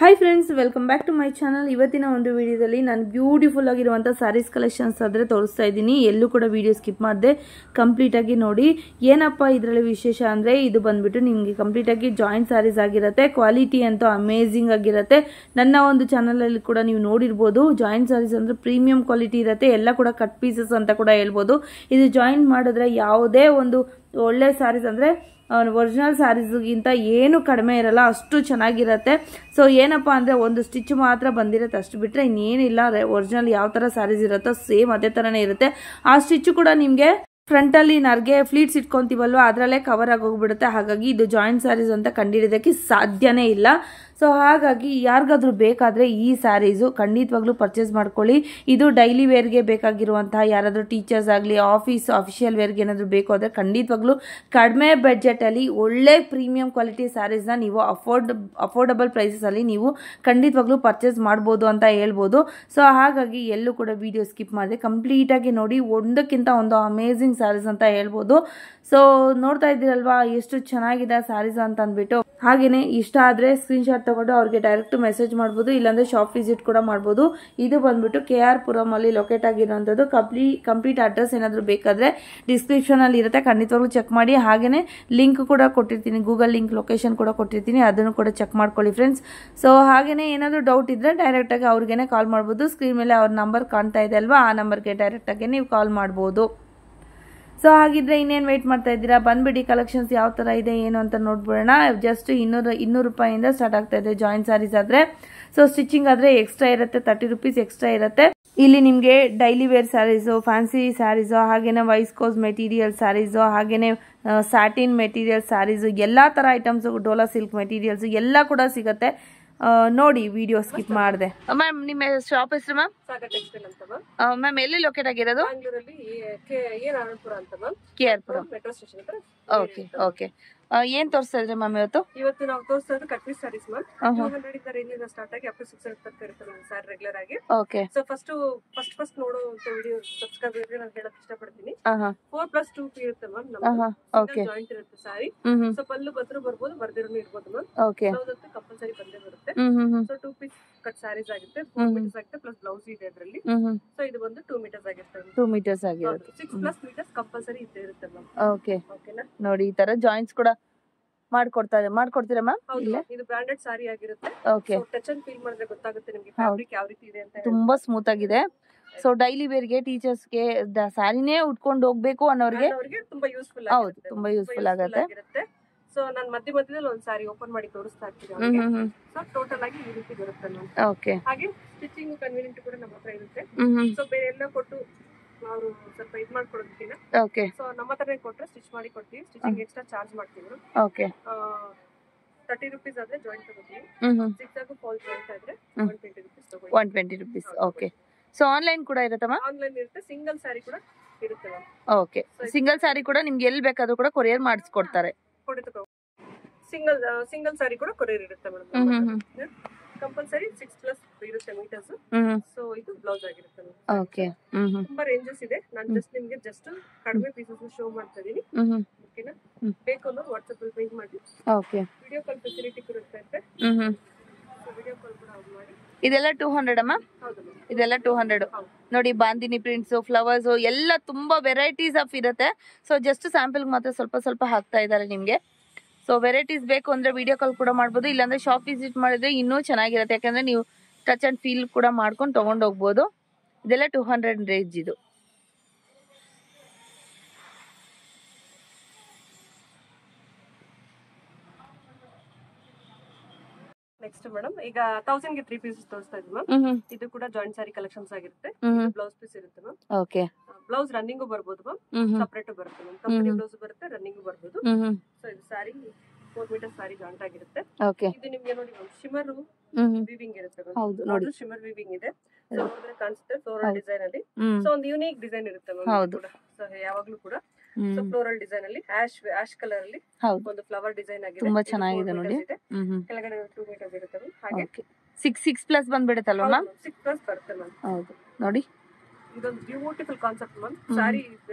Hi friends, welcome back to my channel. ಇವತ್ತಿನ ಒಂದು ವಿಡಿಯೋದಲ್ಲಿ ನಾನು ಬ್ಯೂಟಿಫುಲ್ ಆಗಿರುವಂಥ ಸ್ಯಾರೀಸ್ ಕಲೆಕ್ಷನ್ಸ್ ಆದರೆ ತೋರಿಸ್ತಾ ಇದ್ದೀನಿ. ಎಲ್ಲೂ ಕೂಡ ವಿಡಿಯೋ ಸ್ಕಿಪ್ ಮಾಡದೆ ಕಂಪ್ಲೀಟಾಗಿ ನೋಡಿ. ಏನಪ್ಪ ಇದರಲ್ಲಿ ವಿಶೇಷ ಅಂದರೆ ಇದು ಬಂದ್ಬಿಟ್ಟು ನಿಮಗೆ ಕಂಪ್ಲೀಟಾಗಿ ಜಾಯಿಂಟ್ ಸ್ಯಾರೀಸ್ ಆಗಿರುತ್ತೆ. ಕ್ವಾಲಿಟಿ ಅಂತೂ ಅಮೇಝಿಂಗ್ ಆಗಿರುತ್ತೆ. ನನ್ನ ಒಂದು ಚಾನಲಲ್ಲಿ ಕೂಡ ನೀವು ನೋಡಿರ್ಬೋದು. ಜಾಯಿಂಟ್ ಸ್ಯಾರೀಸ್ ಅಂದರೆ ಪ್ರೀಮಿಯಂ ಕ್ವಾಲಿಟಿ ಇರುತ್ತೆ. ಎಲ್ಲ ಕೂಡ ಕಟ್ ಪೀಸಸ್ ಅಂತ ಕೂಡ ಹೇಳ್ಬೋದು. ಇದು ಜಾಯಿಂಟ್ ಮಾಡಿದ್ರೆ ಯಾವುದೇ ಒಂದು ಒಳ್ಳೆ ಸ್ಯಾರೀಸ್ ಅಂದರೆ ಒರಿಜಿನಲ್ ಸ್ಯಾರೀಸ್ಗಿಂತ ಏನು ಕಡಿಮೆ ಇರಲ್ಲ, ಅಷ್ಟು ಚೆನ್ನಾಗಿರುತ್ತೆ. ಸೊ ಏನಪ್ಪ ಅಂದರೆ ಒಂದು ಸ್ಟಿಚ್ ಮಾತ್ರ ಬಂದಿರುತ್ತೆ, ಅಷ್ಟು ಬಿಟ್ಟರೆ ಇನ್ನೇನಿಲ್ಲ. ಒರಿಜಿನಲ್ ಯಾವ ಥರ ಸ್ಯಾರೀಸ್ ಇರುತ್ತೋ ಸೇಮ್ ಅದೇ ಥರನೇ ಇರುತ್ತೆ. ಆ ಸ್ಟಿಚ್ ಕೂಡ ನಿಮಗೆ ಫ್ರಂಟಲ್ಲಿ ನರ್ಗೆ ಫ್ಲೀಟ್ಸ್ ಇಟ್ಕೊಂತೀವಲ್ವ, ಅದರಲ್ಲೇ ಕವರ್ ಆಗಿ ಹೋಗ್ಬಿಡುತ್ತೆ. ಹಾಗಾಗಿ ಇದು ಜಾಯಿಂಟ್ ಸ್ಯಾರೀಸ್ ಅಂತ ಕಂಡುಹಿಡಿಯೋದಕ್ಕೆ ಸಾಧ್ಯನೇ ಇಲ್ಲ. ಸೊ ಹಾಗಾಗಿ ಯಾರಿಗಾದ್ರೂ ಬೇಕಾದರೆ ಈ ಸ್ಯಾರೀಸು ಖಂಡಿತವಾಗ್ಲೂ ಪರ್ಚೇಸ್ ಮಾಡ್ಕೊಳ್ಳಿ. ಇದು ಡೈಲಿ ವೇರ್ಗೆ ಬೇಕಾಗಿರುವಂತಹ ಯಾರಾದರೂ ಟೀಚರ್ಸ್ ಆಗಲಿ ಅಫಿಷಿಯಲ್ ವೇರ್ಗೆ ಏನಾದರೂ ಬೇಕು ಅಂದರೆ ಖಂಡಿತವಾಗ್ಲೂ ಕಡಿಮೆ ಬಡ್ಜೆಟಲ್ಲಿ ಒಳ್ಳೆ ಪ್ರೀಮಿಯಂ ಕ್ವಾಲಿಟಿ ಸ್ಯಾರೀಸ್ನ ನೀವು ಅಫೋರ್ಡಬಲ್ ಪ್ರೈಸಸಲ್ಲಿ ನೀವು ಖಂಡಿತವಾಗ್ಲೂ ಪರ್ಚೇಸ್ ಮಾಡ್ಬೋದು ಅಂತ ಹೇಳ್ಬೋದು. ಸೊ ಹಾಗಾಗಿ ಎಲ್ಲೂ ಕೂಡ ವಿಡಿಯೋ ಸ್ಕಿಪ್ ಮಾಡಿದೆ ಕಂಪ್ಲೀಟಾಗಿ ನೋಡಿ. ಒಂದಕ್ಕಿಂತ ಒಂದು ಅಮೇಝಿಂಗ್ ಸ್ಯಾರೀಸ್ ಅಂತ ಹೇಳ್ಬೋದು. ಸೊ ನೋಡ್ತಾ ಇದ್ದೀರಲ್ವಾ ಎಷ್ಟು ಚೆನ್ನಾಗಿದೆ ಸ್ಯಾರೀಸ್ ಅಂತ ಅಂದ್ಬಿಟ್ಟು. ಹಾಗೆಯೇ ಇಷ್ಟ ಆದರೆ ಸ್ಕ್ರೀನ್ಶಾಟ್ ತಗೊಂಡು ಅವ್ರಿಗೆ ಡೈರೆಕ್ಟ್ ಮೆಸೇಜ್ ಮಾಡ್ಬೋದು, ಇಲ್ಲಾಂದರೆ ಶಾಪ್ ವಿಸಿಟ್ ಕೂಡ ಮಾಡ್ಬೋದು. ಇದು ಬಂದ್ಬಿಟ್ಟು KR ಪುರಮಲ್ಲಿ ಲೊಕೇಟ್ ಆಗಿರೋಂಥದ್ದು. ಕಂಪ್ಲೀಟ್ ಅಡ್ರೆಸ್ ಏನಾದರೂ ಬೇಕಾದರೆ ಡಿಸ್ಕ್ರಿಪ್ಷನಲ್ಲಿ ಇರುತ್ತೆ, ಖಂಡಿತವಾಗ್ಲೂ ಚೆಕ್ ಮಾಡಿ. ಹಾಗೆಯೇ ಲಿಂಕ್ ಕೂಡ ಕೊಟ್ಟಿರ್ತೀನಿ, ಗೂಗಲ್ ಲಿಂಕ್ ಲೊಕೇಶನ್ ಕೂಡ ಕೊಟ್ಟಿರ್ತೀನಿ, ಅದನ್ನು ಕೂಡ ಚೆಕ್ ಮಾಡ್ಕೊಳ್ಳಿ ಫ್ರೆಂಡ್ಸ್. ಸೊ ಹಾಗೆಯೇ ಏನಾದರೂ ಡೌಟ್ ಇದ್ದರೆ ಡೈರೆಕ್ಟಾಗಿ ಅವ್ರಿಗೇ ಕಾಲ್ ಮಾಡ್ಬೋದು. ಸ್ಕ್ರೀನ್ ಮೇಲೆ ಅವ್ರ ನಂಬರ್ ಕಾಣ್ತಾ ಇದೆ ಅಲ್ವಾ, ಆ ನಂಬರ್ಗೆ ಡೈರೆಕ್ಟಾಗಿ ನೀವು ಕಾಲ್ ಮಾಡ್ಬೋದು. ಸೊ ಹಾಗಿದ್ರೆ ಇನ್ನೇನು ವೆಯ್ಟ್ ಮಾಡ್ತಾ ಇದ್ದೀರಾ, ಬಂದ್ಬಿಡಿ. ಕಲೆಕ್ಷನ್ಸ್ ಯಾವ ಥರ ಇದೆ ಏನು ಅಂತ ನೋಡ್ಬಿಡೋಣ. ಜಸ್ಟ್ 200 ರೂಪಾಯಿಂದ ಸ್ಟಾರ್ಟ್ ಆಗ್ತಾ ಇದೆ ಜಾಯಿಂಟ್ ಸ್ಯಾರೀಸ್ ಆದರೆ. ಸೊ ಸ್ಟಿಚಿಂಗ್ ಆದರೆ ಎಕ್ಸ್ಟ್ರಾ ಇರುತ್ತೆ, 30 ರೂಪೀಸ್ ಎಕ್ಸ್ಟ್ರಾ ಇರುತ್ತೆ. ಇಲ್ಲಿ ನಿಮಗೆ daily wear sarees, fancy sarees, ಹಾಗೇನೆ ವೈಸ್ಕೋಸ್ ಮೆಟೀರಿಯಲ್ ಸ್ಯಾರೀಸು, ಹಾಗೇನೆ ಸ್ಯಾಟಿನ್ ಮೆಟೀರಿಯಲ್ ಸ್ಯಾರೀಸು, ಎಲ್ಲ ಥರ ಐಟಮ್ಸು, ಡೋಲಾ ಸಿಲ್ಕ್ ಮೆಟೀರಿಯಲ್ಸು ಎಲ್ಲ ಕೂಡ ಸಿಗುತ್ತೆ. ನೋಡಿ, ವಿಡಿಯೋ ಸ್ಕಿಪ್ ಮಾಡಿದೆ. ಮ್ಯಾಮ್ ನಿಮ್ಮ ಶಾಪ್ ಹೆಸರು ಮ್ಯಾಮ್? ಸಾಗರ್ ಟೆಕ್ಸ್ಟೈಲ್ ಅಂತ ಮ್ಯಾಮ್. ಮ್ಯಾಮ್ ಎಲ್ಲಿ ಲೊಕೇಟ್ ಆಗಿರೋದು? ಬೆಂಗಳೂರಲ್ಲಿ KR ಅಂತ ಮ್ಯಾಮ್, KR ಪುರ ಮೆಟ್ರೋ ಸ್ಟೇಷನ್ ಹತ್ರ. Okay okay. ಏನ್ ತೋರಿಸ್ತಾ ಇದ್ರಿ ಮ್ಯಾಮ್ ಇವತ್ತು? ಇವತ್ತು ನಾವು ತೋರಿಸ್ತಾ ಇರೋದು ಕಟ್ ಪೀಸ್ ಸ್ಯಾರೀಸ್ ಮ್ಯಾಮ್. 200 ಇಂದ ರೇಂಜ್ ಸ್ಟಾರ್ಟ್ ಆಗಿ ಅಪ್ ಟು 600 ತನಕ ಇರುತ್ತೆ ಮ್ಯಾಮ್ ಸ್ಯಾರಿ ರೆಗ್ಯುಲರ್ ಆಗಿ. ಓಕೆ. ಸೊ ಫಸ್ಟ್ ನೋಡುವಂತ ವಿಡಿಯೋ ಸಬ್ಸ್ಕ್ರೈಬರ್ ನಾನು ಹೇಳಕ್ ಇಷ್ಟಪಡ್ತೀನಿ. 4+2 ಇರುತ್ತೆ ಮ್ಯಾಮ್. ನಮ್ಮ ಜಾಯಿಂಟ್ ಇರುತ್ತೆ ಸ್ಯಾರಿ. ಸೊ ಪಲ್ಲು ಬಂದ್ರು ಬರ್ಬೋದು, ಬರ್ದಿರೋನು ಇರ್ಬೋದು ಮ್ಯಾಮ್. ಓಕೆ. ಬ್ಲೌಸ್ ಅಂತೂ ಕಂಪಲ್ಸರಿ ಬಂದೇ ಬರುತ್ತೆ. ಸೊ 2 ಪೀಸ್ ಕಟ್ ಸ್ಯಾರೀಸ್ ಆಗುತ್ತೆ, 4 ಮೀಟರ್ಸ್ ಆಗುತ್ತೆ, ಪ್ಲಸ್ ಬ್ಲೌಸ್ ಇದೆ ಅದರಲ್ಲಿ. ಸೊ ಇದು ಬಂದು 2 ಮೀಟರ್ಸ್ ಆಗುತ್ತೆ. 2 ಮೀಟರ್ಸ್ ಆಗಿರುತ್ತೆ. 6+ ಮೀಟರ್ಸ್ ಕಂಪಲ್ಸರಿ ಇದ್ದೇ ಇರುತ್ತೆ ಮ್ಯಾಮ್. ಓಕೆ. ಓಕೆನಾ? ನೋಡಿ, ಈ ತರ ಜಾಯಿಂಟ್ಸ್ ಕೂಡ ಮಾಡ್ಕೊಡ್ತೀರಾ ಮ್ಯಾಮ್? ಹೌದು, ಇದು ಬ್ರಾಂಡೆಡ್ ಸಾರಿ ಆಗಿರುತ್ತೆ. ಓಕೆ. ಟಚ್ ಅಂಡ್ ಫೀಲ್ ಮಾಡಿದ್ರೆ ಗೊತ್ತಾಗುತ್ತೆ ನಿಮಗೆ ಫ್ಯಾಬ್ರಿಕ್ ಯಾವ ರೀತಿ ಇದೆ ಅಂತ. ತುಂಬಾ ಸ್ಮೂತ್ ಆಗಿದೆ. ಸೊ ಡೈಲಿ ವೇರ್ಗೆ, ಟೀಚರ್ಸ್ಗೆ ಸ್ಯಾರಿನೇ ಉಟ್ಕೊಂಡು ಹೋಗ್ಬೇಕು ಅನ್ನೋರಿಗೆ ತುಂಬಾ ಯೂಸ್ಫುಲ್. ಹೌದು, ತುಂಬಾ ಯೂಸ್ಫುಲ್ ಆಗುತ್ತೆ. ಸೊ ನಾನು ಮಧ್ಯದಲ್ಲಿ ಒಂದು ಸಾರಿ ಓಪನ್ ಮಾಡಿ ತೋರಿಸ್ತಾ ಇರ್ತೀನಿ. ಸೊ ಟೋಟಲ್ ಆಗಿ ಈ ರೀತಿ ಬರುತ್ತೆ ಮ್ಯಾಮ್. ಓಕೆ. ಹಾಗೆ ಸ್ಟಿಚಿಂಗ್ ಕನ್ವೀನಿಯಂಟ್ ಕೂಡ ನಮ್ಮ ಹತ್ರ ಇರುತ್ತೆ. ಸೊ ಬೇರೆ ಎಲ್ಲ ಕೊಟ್ಟು ಅವರು ಸ್ವಲ್ಪ ಇದು ಮಾಡ್ಕೊಡೋದಕ್ಕಿಂತ ಓಕೆ. ಸೊ ನಮ್ಮ ಹತ್ರನೇ ಕೊಟ್ಟರೆ ಸ್ಟಿಚ್ ಮಾಡಿ ಕೊಡ್ತೀವಿ. ಸ್ಟಿಚಿಂಗ್ ಎಕ್ಸ್ಟ್ರಾ ಚಾರ್ಜ್ ಮಾಡ್ತೀವಿ. ಓಕೆ. 30 ರೂಪೀಸ್ ಆದ್ರೆ ಜಾಯಿಂಟ್ ತಗೋತೀವಿ. ಸಿಕ್ಸಾಗು ಫಾಲ್ ಜಾಯಿಂಟ್ ಆದ್ರೆ 120 ರೂಪೀಸ್ ತಗೋತೀವಿ. 120 ರೂಪೀಸ್. ಓಕೆ. ಸೊ ಆನ್ಲೈನ್ ಕೂಡ ಇರುತ್ತೆ ಮ್ಯಾಮ್? ಆನ್ಲೈನ್ ಇರುತ್ತೆ, ಸಿಂಗಲ್ ಸ್ಯಾರಿ ಕೂಡ ಇರುತ್ತೆ ಮ್ಯಾಮ್. ಓಕೆ. ಸಿಂಗಲ್ ಸ್ಯಾರಿ ಕೂಡ ನಿಮ್ಗೆ ಎಲ್ಲಿ ಬೇಕಾದ್ರೂ ಕೂಡ ಕೊರಿಯರ್ ಮಾಡಿಸ್ಕೊಡ್ತಾರೆ. ಸಿಂಗಲ್ ಸ್ಯಾರಿ ಕೂಡ ಕೊರಿಯರ್ ಇರುತ್ತೆ ಮೇಡಮ್. ಕಂಪಲ್ಸರಿ 6+ ಇರುತ್ತೆ ಮೀಟರ್ಸ್. ಸೊ ಇದು ಬ್ಲೌಸ್ ಆಗಿರುತ್ತೆ. ಓಕೆ. ತುಂಬಾ ರೇಂಜಸ್ ಇದೆ. ನಾನು ನಿಮ್ಗೆ ಕಡಿಮೆ ಪೀಸಸ್ ಶೋ ಮಾಡ್ತಾ ಇದೀನಿ. ಓಕೆನಾ? ಬೇಕು ಅಂದ್ರೆ ವಾಟ್ಸ್ಆಪ್ ಅಲ್ಲಿ ಪಿಂಕ್ ಮಾಡಿ. ಓಕೆ. ವಿಡಿಯೋ ಕಾಲ್ ಫೆಸಿಲಿಟಿ ಇರುತ್ತೆ. ವಿಡಿಯೋ ಕಾಲ್ ಕೂಡ ಆನ್ ಮಾಡಿ. ಇದೆಲ್ಲ 200 ಅಮ್ಮ? ಹೌದು, ಇದೆಲ್ಲ 200. ನೋಡಿ, ಬಾಂದಿನಿ ಪ್ರಿಂಟ್ಸ್, ಫ್ಲವರ್ಸ್ ಎಲ್ಲ ತುಂಬಾ ವೆರೈಟೀಸ್ ಆಫ್ ಇರುತ್ತೆ. ಸೊ ಜಸ್ಟ್ ಸ್ಯಾಂಪಲ್ ಮಾತ್ರ ಸ್ವಲ್ಪ ಹಾಕ್ತಾ ಇದ್ದಾರೆ ನಿಮ್ಗೆ. ಸೊ ವೆರೈಟೀಸ್ ಬೇಕು ಅಂದ್ರೆ ವಿಡಿಯೋ ಕಾಲ್ ಕೂಡ ಮಾಡ್ಬೋದು, ಇಲ್ಲಾಂದ್ರೆ ಶಾಪ್ ವಿಸಿಟ್ ಮಾಡಿದ್ರೆ ಇನ್ನೂ ಚೆನ್ನಾಗಿರುತ್ತೆ. ಯಾಕಂದ್ರೆ ನೀವು ಟಚ್ ಅಂಡ್ ಫೀಲ್ ಕೂಡ ಮಾಡ್ಕೊಂಡು ತಗೊಂಡು ಹೋಗ್ಬೋದು. ಇದೆಲ್ಲ 200 ರೇಂಜ್ ಇದು. ನೆಕ್ಸ್ಟ್ ಮೇಡಮ್, ಈಗ 1000 ಗೆ 3 ಪೀಸಸ್ ತೋರಿಸ್ತಾ ಇದ್ದೀವಿ ಮ್ಯಾಮ್. ಇದು ಕೂಡ ಜಾಯಿಂಟ್ ಸಾರಿ ಕಲೆಕ್ಷನ್ಸ್ ಆಗಿರುತ್ತೆ. ಬ್ಲೌಸ್ ಪೀಸ್ ಇರುತ್ತೆ ಮ್ಯಾಮ್. ಓಕೆ. ಬ್ಲೌಸ್ ರನ್ನಿಂಗ್ ಬರ್ಬೋದು ಮ್ಯಾಮ್, ಸಪರೇಟ್ ಬರುತ್ತೆ ಮ್ಯಾಮ್. ಕಂಪನಿ ಬ್ಲೌಸ್ ಬರುತ್ತೆ, ರನ್ನಿಂಗ್ ಬರ್ಬೋದು. ಸೊ ಇದು ಸಾರಿ 4 ಮೀಟರ್ ಸಾರಿ ಜಾಯಿಂಟ್ ಆಗಿರುತ್ತೆ. ಓಕೆ. ಇದು ನಿಮಗೆ ನೋಡಿ ಮ್ಯಾಮ್, ಶಿಮರ್ ವೀವಿಂಗ್ ಇರುತ್ತೆ ಮ್ಯಾಮ್. ಹೌದು, ನೋಡಿ ಶಿಮರ್ ವೀವಿಂಗ್ ಇದೆ. ನೋಡಿದ್ರೆ ಕಾಣಿಸುತ್ತೆ ಫ್ಲೋರಲ್ ಡಿಸೈನ್ ಅಲ್ಲಿ. ಸೊ ಒಂದು ಯೂನಿಕ್ ಡಿಸೈನ್ ಇರುತ್ತೆ ಮ್ಯಾಮ್. ಹೌದು, ಸೊ ಯಾವಾಗ್ಲೂ ಕೂಡ ಸೊ ಫ್ಲೋರಲ್ ಡಿಸೈನ್ ಅಲ್ಲಿ ಆಶ್ ಕಲರ್ ಅಲ್ಲಿ ಒಂದು ಫ್ಲವರ್ ಡಿಸೈನ್ ಆಗಿದೆ. ತುಂಬಾ ಚೆನ್ನಾಗಿದೆ ನೋಡಿ. ಕೆಳಗಡೆ 2 ಮೀಟರ್ ಇರುತ್ತೆ ಮ್ಯಾಮ್. ಹಾಗೆ 6+ ಬಂದ್ಬಿಡುತ್ತಲ್ವಾ ಮ್ಯಾಮ್? 6+ ಬರುತ್ತೆ ಮ್ಯಾಮ್. ಹೌದು, ನೋಡಿ ಇದೊಂದು ಬ್ಯೂಟಿಫುಲ್ ಕಾನ್ಸೆಪ್ಟ್ ಮ್ಯಾಮ್. ಸಾರಿ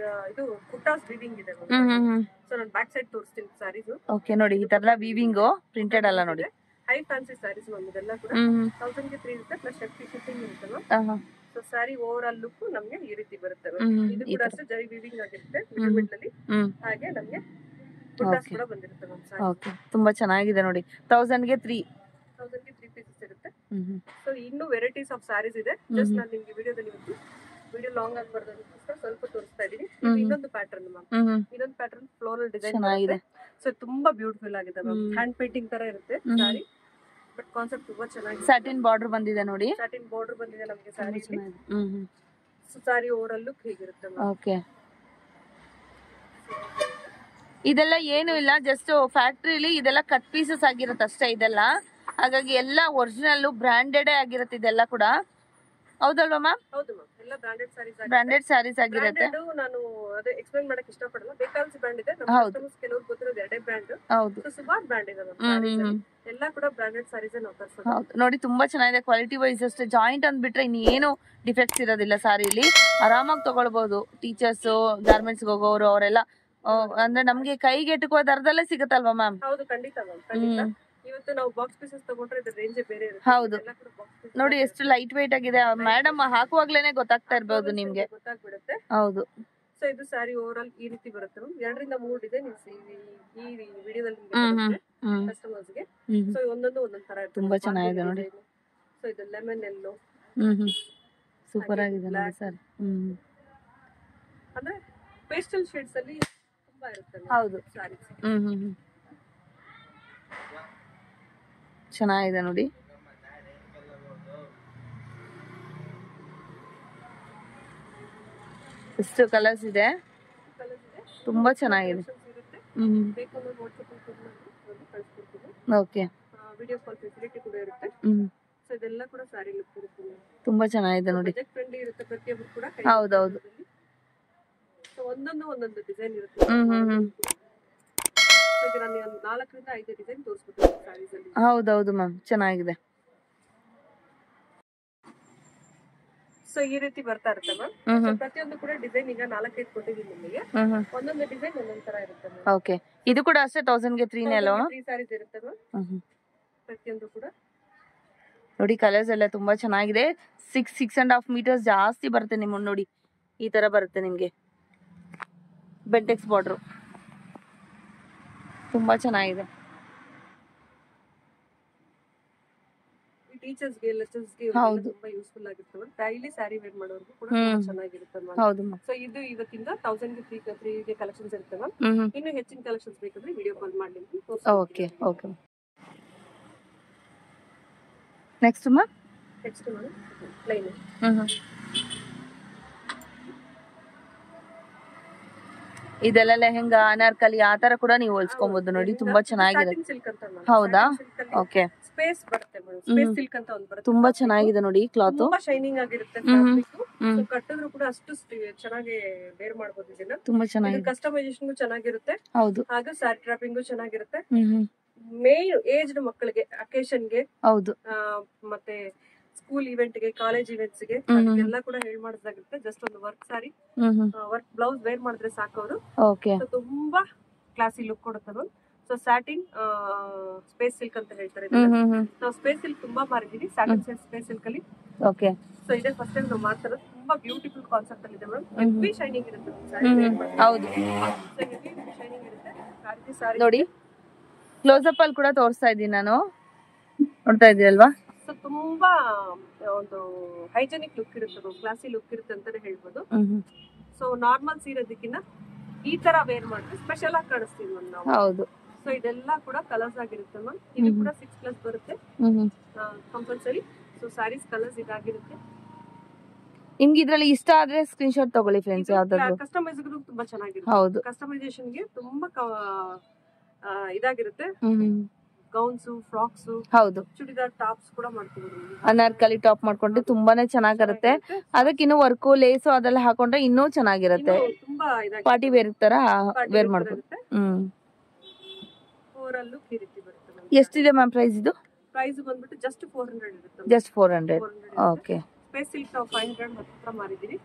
ಇದು ಕುಟಾಸ್ ವೀವಿಂಗ್ ಇದೆ ಮ್ಯಾಮ್. ಸೊ ನಾನು ಬ್ಯಾಕ್ ಸೈಡ್ ತೋರಿಸ್ತೀನಿ ಸಾರೀಸ್. ಓಕೆ. ನೋಡಿ, ಈ ತರ ವೀವಿಂಗ್ ಪ್ರಿಂಟೆಡ್ ಅಲ್ಲ ನೋಡಿ. ಹೈ ಫ್ಯಾನ್ಸಿ ಸ್ಯಾರೀಸ್ ಮ್ಯಾಮ್ ಇದೆಲ್ಲ ಕೂಡ 1000 ಗೆ 3 ಇರುತ್ತೆ ಪ್ಲಸ್ ಶಿಪ್ಪಿಂಗ್ ಇರುತ್ತೆ ma'am. So sari over all look ನಮ್ಗೆ ಈ ರೀತಿ ಬರುತ್ತೆ ಮ್ಯಾಮ್. ಇದು ಕೂಡ ಅಷ್ಟೇ ಜರಿ ವೀವಿಂಗ್ ಆಗಿರುತ್ತೆ ಮಿಡ್ ಅಲ್ಲಿ. ಹಾಗೆ ನಮ್ಗೆ ಬುಟ್ಟಾಸ್ ಕೂಡ ಬಂದಿರುತ್ತೆ ಮ್ಯಾಮ್ ಸ್ಯಾರಿ. ಓಕೆ, ತುಂಬಾ ಚೆನ್ನಾಗಿದೆ ನೋಡಿ. 1000 ಗೆ 3 ಪೀಸಸ್ ಇರುತ್ತೆ. ಸೊ ಇನ್ನು ವೆರೈಟೀಸ್ ಆಫ್ ಸ್ಯಾರೀಸ್ ಇದೆ. ಜಸ್ಟ್ ನಾನು ನಿಮ್ಗೆ ವಿಡಿಯೋದಲ್ಲಿ ವಿಡಿಯೋ ಲಾಂಗ್ ಆಗಬಾರ್ದು ಅದಕ್ಕೋಸ್ಕರ ಸ್ವಲ್ಪ ತೋರಿಸ್ತಾ ಇದೀನಿ. ಇದು ಇನ್ನೊಂದು ಪ್ಯಾಟರ್ನ್ ಮ್ಯಾಮ್. ಇನ್ನೊಂದು ಪ್ಯಾಟರ್ನ್ ಫ್ಲೋರಲ್ ಡಿಸೈನ್ ಆಗಿದೆ. ಸೊ ತುಂಬಾ ಬ್ಯೂಟಿಫುಲ್ ಆಗಿದೆ ಮ್ಯಾಮ್. ಹ್ಯಾಂಡ್ ಪೇಂಟಿಂಗ್ ತರ ಇರುತ್ತೆ ಸ್ಯಾರಿ, ಬಟ್ ಕಾನ್ಸೆಪ್ಟ್ ತುಂಬಾ ಚೆನ್ನಾಗಿದೆ. ಸ್ಯಾಟಿನ್ ಬಾರ್ಡರ್ ಬಂದಿದೆ ನೋಡಿ. ಸ್ಯಾಟಿನ್ ಬಾರ್ಡರ್ ಬಂದಿದೆ ನಮಗೆ sari. So sari over all look ಹೇಗಿರುತ್ತೆ ಮ್ಯಾಮ್. ಓಕೆ, ಇದೆಲ್ಲ ಏನು ಇಲ್ಲ, ಜಸ್ಟ್ ಫ್ಯಾಕ್ಟ್ರಿಲಿ ಇದೆಲ್ಲ ಕಟ್ ಪೀಸಸ್ ಆಗಿರುತ್ತೆ ಅಷ್ಟೇ ಇದೆಲ್ಲ. ಹಾಗಾಗಿ ಎಲ್ಲ ಒರಿಜಿನಲ್ ಬ್ರಾಂಡೆಡ್ ಆಗಿರುತ್ತೆ ಇದೆಲ್ಲ ಕೂಡ. ಹೌದಲ್ವಾ ಮ್ಯಾಮ್? ಹೌದು ಮ್ಯಾಮ್, ಎಲ್ಲ ಬ್ರಾಂಡೆಡ್ ಸ್ಯಾರೀಸ್ ಆಗಿರುತ್ತೆ. ನಾನು ಅದೇ ಎಕ್ಸ್ಪ್ಲೈನ್ ಮಾಡಕ್ ಇಷ್ಟಪಡಲ್ಲ. ಬೇಕಾಲ್ಸ್ ಬ್ರಾಂಡ್ ಇದೆ, ನಮ್ಮ ಕಸ್ಟಮರ್ಸ್ ಕೆಲವರು ಗೊತ್ತಿರೋದು ಎರಡೇ ಬ್ರಾಂಡ್. ಹೌದು, ಸುಮಾರು ಬ್ರಾಂಡ್ ಇದೆ ಮ್ಯಾಮ್. ಎಲ್ಲ ಕೂಡ ಬ್ರಾಂಡೆಡ್ ಸ್ಯಾರೀಸ್ ನಾವು ತರಿಸೋದು. ಹೌದು ನೋಡಿ, ತುಂಬಾ ಚೆನ್ನಾಗಿದೆ. ಕ್ವಾಲಿಟಿ ವೈಸ್ ಅಷ್ಟೇ, ಜಾಯಿಂಟ್ ಅಂದ್ಬಿಟ್ರೆ ಇನ್ನೇನು ಡಿಫೆಕ್ಟ್ಸ್ ಇರೋದಿಲ್ಲ ಸ್ಯಾರಿಲಿ. ಆರಾಮಾಗಿ ತಗೊಳ್ಬಹುದು. ಟೀಚರ್ಸ್, ಗಾರ್ಮೆಂಟ್ಸ್ ಹೋಗೋರು ಅವರೆಲ್ಲ ಅಂದ್ರೆ ನಮ್ಗೆ ಕೈಗೆ ಎಟುಕುವ ದರದಲ್ಲೇ ಸಿಗುತ್ತಲ್ವಾ ಮ್ಯಾಮ್? ಹೌದು, ಖಂಡಿತ ಮ್ಯಾಮ್, ಖಂಡಿತ. ಇವತ್ತು ನಾವು ಬಾಕ್ಸ್ ಪೀಸಸ್ ತಗೊಂಡ್ರೆ ಇದರ ರೇಂಜ್ ಬೇರೆ ಇರುತ್ತೆ. ಹೌದು ನೋಡಿ, ಎಷ್ಟು ಲೈಟ್ ವೇಟ್ ಆಗಿದೆ. ಮೇಡಮ್ ಹಾಕುವಾಗ್ಲೇನೆ ಗೊತ್ತಾಗ್ತಾ ಇರ್ಬೋದು ನಿಮ್ಗೆ, ಗೊತ್ತಾಗ್ಬಿಡುತ್ತೆ. ಹೌದು. ಸೊ ಇದು ಸ್ಯಾರಿ ಓವರ್ ಆಲ್ ಈ ರೀತಿ ಬರುತ್ತೆ ಮ್ಯಾಮ್. 2 ರಿಂದ 3 ಡಿಸೈನ್ ಈ ವಿಡಿಯೋದಲ್ಲಿ ಕಸ್ಟಮರ್ಸ್ ಗೆ. ಸೊ ಒಂದೊಂದು ತರ ಇರುತ್ತೆ. ತುಂಬಾ ಚೆನ್ನಾಗಿದೆ ನೋಡಿ. ಸೊ ಇದು ಲೆಮನ್ ಎಲ್ಲೋ ಸೂಪರ್ ಆಗಿದೆ ನೋಡಿ ಸರ್. ಅಂದ್ರೆ ಪೇಸ್ಟಲ್ ಶೇಡ್ಸ್ ಅಲ್ಲಿ ತುಂಬಾ ಇರುತ್ತೆ. ಹೌದು, ಚೆನ್ನಾಗಿದೆ ನೋಡಿ. ಎಷ್ಟು ಕಲರ್ಸ್ ಇದೆ, ತುಂಬಾ ಚೆನ್ನಾಗಿದೆ. ಓಕೆ, ವಿಡಿಯೋ ಕಾಲ್ ಫೆಸಿಲಿಟಿ ಕೂಡ ಇರುತ್ತೆ. ಸೊ ಇದೆಲ್ಲ ಕೂಡ ಸ್ಯಾರಿ ಲುಕ್ ಇರುತ್ತೆ. ತುಂಬಾ ಚೆನ್ನಾಗಿದೆ ನೋಡಿ. ಬಜೆಟ್ ಫ್ರೆಂಡ್ಲಿ ಇರುತ್ತೆ ಪ್ರತಿಯೊಬ್ಬರು ಕೂಡ. ಹೌದೌದು. ಸೊ ಒಂದೊಂದು ಡಿಸೈನ್ ಇರುತ್ತೆ. ಈಗ ನಾನು 4 ರಿಂದ 5 ಡಿಸೈನ್ ತೋರಿಸ್ಬಿಟ್ಟು ಸ್ಯಾರೀಸ್ ಅಲ್ಲಿ. ಹೌದೌದು ಮ್ಯಾಮ್, ಚೆನ್ನಾಗಿದೆ. ಸೊ ಈ ರೀತಿ ಬರ್ತಾ ಇರುತ್ತೆ ಮ್ಯಾಮ್. ಪ್ರತಿಯೊಂದು ಕೂಡ ಡಿಸೈನ್ ಈಗ 4-5 ಕೊಟ್ಟಿದ್ದೀನಿ ನಿಮಗೆ. ಒಂದೊಂದು ಡಿಸೈನ್ ಒಂದೊಂದು ತರ ಇರುತ್ತೆ ಮ್ಯಾಮ್. ಓಕೆ, ಇದು ಕೂಡ ಅಷ್ಟೇ 1000 ಗೆ 3 ನೇ ಅಲ್ವಾ? 3 ಸ್ಯಾರೀಸ್ ಇರುತ್ತೆ ಮ್ಯಾಮ್. ಪ್ರತಿಯೊಂದು ಕೂಡ ನೋಡಿ, ಕಲರ್ಸ್ ಎಲ್ಲ ತುಂಬಾ ಚೆನ್ನಾಗಿದೆ. 6.5 ಮೀಟರ್ಸ್ ಜಾಸ್ತಿ ಬರುತ್ತೆ ನಿಮ್ಗೆ ನೋಡಿ. ಈ ತರ ಬರುತ್ತೆ ನಿಮ್ಗೆ ಬೆಂಟೆಕ್ಸ್ ಬಾರ್ಡರ್. ತುಂಬಾ ಚೆನ್ನಾಗಿದೆ. ಟೀಚರ್ಸ್ ಗೆ ಲೆಕ್ಚರ್ಸ್ ಗೆ ತುಂಬಾ ಯೂಸ್ಫುಲ್ ಆಗಿರುತ್ತೆ. ಡೈಲಿ ಸ್ಯಾರಿ ವೇರ್ ಮಾಡೋರ್ಗೂ ಕೂಡ ತುಂಬಾ ಚೆನ್ನಾಗಿರುತ್ತೆ ಮ್ಯಾಮ್. ಹೌದು ಮ್ಯಾಮ್. ಸೊ ಇದು ಇವತ್ತಿಂದ 1000 ಗೆ 3 ಗೆ ಕಲೆಕ್ಷನ್ಸ್ ಇರುತ್ತೆ ಮ್ಯಾಮ್. ಇನ್ನು ಹೆಚ್ಚಿನ ಕಲೆಕ್ಷನ್ಸ್ ಬೇಕಂದ್ರೆ ವಿಡಿಯೋ ಕಾಲ್ ಮಾಡಿ. Okay okay. Next ma'am plain. ಇದೆಲ್ಲ ಲೆಹೆಂಗಾ, ಅನಾರ್ಕಲಿ ಆ ತರ ಕೂಡ ನೀವು ಹೊಲ್ಸ್ಕೊಬಹುದು ನೋಡಿ. ತುಂಬಾ ಚೆನ್ನಾಗಿರುತ್ತೆ. ಹೌದಾ? ಓಕೆ. ಸ್ಪೇಸ್ ಬರುತ್ತೆ ಮೇಡಂ. ಸ್ಪೇಸ್ ಸಿಲ್ಕ್ ಅಂತ ಒಂದು ಬರುತ್ತೆ. ತುಂಬಾ ಚೆನ್ನಾಗಿದೆ ನೋಡಿ ಕ್ಲಾತ್. ತುಂಬಾ ಶೈನಿಂಗ್ ಆಗಿರುತ್ತೆ ಫ್ಯಾಬ್ರಿಕ್. ಸೊ ಕಟ್ಟಿದ್ರು ಕೂಡ ಅಷ್ಟು ಚೆನ್ನಾಗಿ ವೇರ್ ಮಾಡಬಹುದು ಇದನ್ನ. ತುಂಬಾ ಚೆನ್ನಾಗಿದೆ. ಕಸ್ಟಮೈಸೇಷನ್ ಚೆನ್ನಾಗಿರುತ್ತೆ. ಹೌದು. ಹಾಗೆ ಸ್ಯಾರಿ ಟ್ರಾಪಿಂಗ್ ಚೆನ್ನಾಗಿರುತ್ತೆ. ಮೇನ್ ಏಜ್ಡ್ ಮಕ್ಕಳಿಗೆ ಅಕೇಶನ್ ಗೆ, ಹೌದು, ಮತ್ತೆ ಸ್ಕೂಲ್ ಇವೆಂಟ್ ಗೆ, ಕಾಲೇಜ್ ಇವೆಂಟ್ಸ್ ಗೆ ಎಲ್ಲ ಕೂಡ ಹೇಳ್ ಮಾಡಿದಾಗಿರುತ್ತೆ. ಜಸ್ಟ್ ಒಂದು work sari, work blouse wear ಮಾಡಿದ್ರೆ ಸಾಕು ಅವರು. ತುಂಬಾ ಕ್ಲಾಸಿ ಲುಕ್ ಕೊಡುತ್ತೆ ma'am. So satin space silk ಅಂತ ಹೇಳ್ತಾರೆ. ನಾವು ಸ್ಪೇಸ್ ಸಿಲ್ಕ್ ತುಂಬಾ ಮಾರಿದೀವಿ. ಸ್ಯಾಟಿನ್ ಸ್ಪೇಸ್ ಸಿಲ್ಕ್ ಅಲ್ಲಿ. ಓಕೆ. ಸೊ ಇದೇ ಫಸ್ಟ್ ಟೈಮ್ ನಾವು ಮಾಡ್ತಾ ಇರೋದು. ತುಂಬಾ ಬ್ಯೂಟಿಫುಲ್ ಕಾನ್ಸೆಪ್ಟ್ ಅಲ್ಲಿ ಇದೆ ಮೇಡಮ್. ಹೆವಿ ಶೈನಿಂಗ್ ಇರುತ್ತೆ ಸ್ಯಾರಿ. ಹೌದು, ಸೊ ಹೆವಿ ಶೈನಿಂಗ್ ಇರುತ್ತೆ ಸ್ಯಾರಿ. ನೋಡಿ, ಕ್ಲೋಸ್ ಅಪ್ ಅಲ್ಲಿ ಕೂಡ ತೋರಿಸ್ತಾ ಇದ್ದೀನಿ ನಾನು. ನೋಡ್ತಾ ಇದೀರಲ್ವಾ? ಸೊ ತುಂಬಾ ಒಂದು ಹೈಜೆನಿಕ್ ಲುಕ್ ಇರುತ್ತೆ, ಕ್ಲಾಸಿ ಲುಕ್ ಇರುತ್ತೆ ಅಂತಾನೆ ಹೇಳ್ಬೋದು. ಸೊ ನಾರ್ಮಲ್ ಸೀರೆದಕ್ಕಿಂತ ಈ ತರ ವೇರ್ ಮಾಡಿದ್ರೆ ಸ್ಪೆಷಲ್ ಆಗಿ ಕಾಣಿಸ್ತೀವಿ ಮ್ಯಾಮ್ ನಾವು. ಹೌದು. ಸೊ ಇದೆಲ್ಲ ಕೂಡ ಕಲರ್ಸ್ ಆಗಿರುತ್ತೆ ಮ್ಯಾಮ್. ಇದು ಕೂಡ 6+ ಬರುತ್ತೆ ಕಂಪಲ್ಸರಿ. ಸೊ ಸ್ಯಾರೀಸ್ ಕಲರ್ಸ್ ಇದಾಗಿರುತ್ತೆ. ನಿಮ್ಗೆ ಇದ್ರಲ್ಲಿ ಇಷ್ಟ ಆದ್ರೆ ಸ್ಕ್ರೀನ್ ಶಾಟ್ ತಗೊಳ್ಳಿ ಫ್ರೆಂಡ್ಸ್. ಯಾವ್ದಾದ್ರು ಕಸ್ಟಮೈಸ್ ತುಂಬಾ ಚೆನ್ನಾಗಿರುತ್ತೆ. ಹೌದು, ಕಸ್ಟಮೈಸೇಷನ್ ಗೆ ತುಂಬಾ ಇದಾಗಿರುತ್ತೆ. ಗೌನ್ಸ್, ಫ್ರಾಕ್ಸ್, ಹೌದು, ಚೂಡಿದಾರ್ ಟಾಪ್ಸ್ ಕೂಡ ಮಾಡ್ತೀವಿ. ಅನಾರ್ಕಲಿ ಟಾಪ್ ಮಾಡ್ಕೊಂಡ್ರೆ ತುಂಬಾನೇ ಚೆನ್ನಾಗಿರುತ್ತೆ. ಅದಕ್ಕೆ ಇನ್ನು ವರ್ಕು, ಲೇಸು ಅದೆಲ್ಲ ಹಾಕೊಂಡ್ರೆ ಇನ್ನೂ ಚೆನ್ನಾಗಿರುತ್ತೆ. ತುಂಬಾ ಪಾರ್ಟಿ ವೇರ್ ತರ ವೇರ್ ಮಾಡ್ಕೊಂಡು. ಓವರಾಲ್ ಲುಕ್ ಈ ರೀತಿ ಬರುತ್ತೆ. ಎಷ್ಟಿದೆ ಮ್ಯಾಮ್ ಪ್ರೈಸ್ ಇದು? ಪ್ರೈಸ್ ಬಂದ್ಬಿಟ್ಟು ಜಸ್ಟ್ 400 ಇರುತ್ತೆ. ಜಸ್ಟ್ 400. ಓಕೆ. ಸ್ಪೇಸ್ ಸಿಲ್ಕ್ ನಾವು 500 ಹತ್ರ ಮಾರಿದೀವಿ.